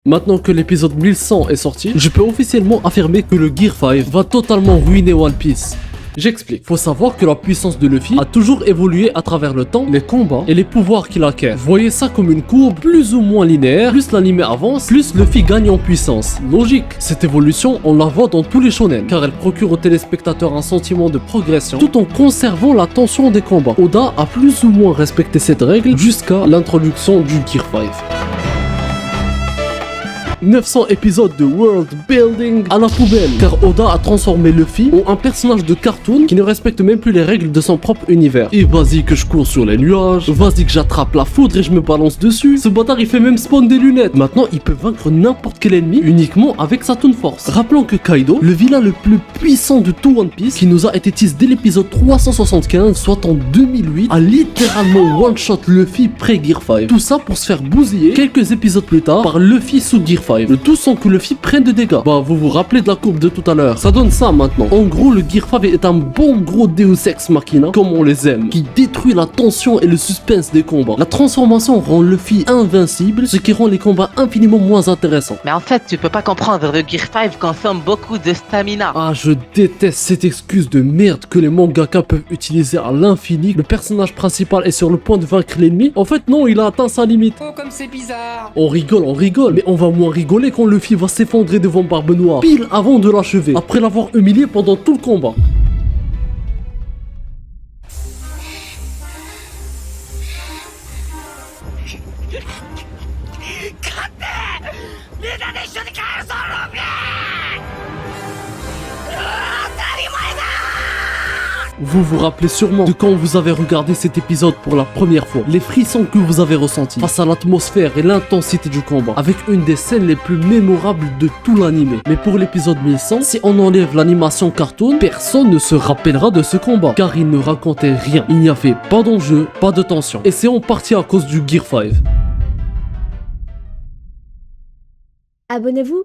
Maintenant que l'épisode 1100 est sorti, je peux officiellement affirmer que le Gear 5 va totalement ruiner One Piece. J'explique. Faut savoir que la puissance de Luffy a toujours évolué à travers le temps, les combats et les pouvoirs qu'il acquiert. Voyez ça comme une courbe plus ou moins linéaire, plus l'anime avance, plus Luffy gagne en puissance. Logique. Cette évolution, on la voit dans tous les shonen, car elle procure aux téléspectateurs un sentiment de progression, tout en conservant la tension des combats. Oda a plus ou moins respecté cette règle jusqu'à l'introduction du Gear 5. 900 épisodes de world building à la poubelle, car Oda a transformé Luffy en un personnage de cartoon qui ne respecte même plus les règles de son propre univers. Et vas-y que je cours sur les nuages, vas-y que j'attrape la foudre et je me balance dessus. Ce bâtard il fait même spawn des lunettes. Maintenant il peut vaincre n'importe quel ennemi uniquement avec sa Toon Force. Rappelons que Kaido, le vilain le plus puissant de tout One Piece, qui nous a été teasé dès l'épisode 375, soit en 2008, a littéralement one-shot Luffy pré-Gear 5. Tout ça pour se faire bousiller quelques épisodes plus tard par Luffy sous Gear 5. Le tout sans que Luffy prenne de dégâts. Bah vous vous rappelez de la courbe de tout à l'heure. Ça donne ça maintenant. En gros le Gear 5 est un bon gros Deus Ex Machina, comme on les aime, qui détruit la tension et le suspense des combats. La transformation rend Luffy invincible, ce qui rend les combats infiniment moins intéressants. Mais en fait, tu peux pas comprendre, le Gear 5 consomme beaucoup de stamina. Ah, je déteste cette excuse de merde que les mangaka peuvent utiliser à l'infini. Le personnage principal est sur le point de vaincre l'ennemi. En fait non, il a atteint sa limite. Oh, comme c'est bizarre. On rigole, mais on va moins rigoler quand Luffy va s'effondrer devant Barbe Noire, pile avant de l'achever, après l'avoir humilié pendant tout le combat. Vous vous rappelez sûrement de quand vous avez regardé cet épisode pour la première fois, les frissons que vous avez ressentis face à l'atmosphère et l'intensité du combat, avec une des scènes les plus mémorables de tout l'anime. Mais pour l'épisode 1100, si on enlève l'animation cartoon, personne ne se rappellera de ce combat, car il ne racontait rien. Il n'y avait pas d'enjeu, pas de tension. Et c'est en partie à cause du Gear 5. Abonnez-vous.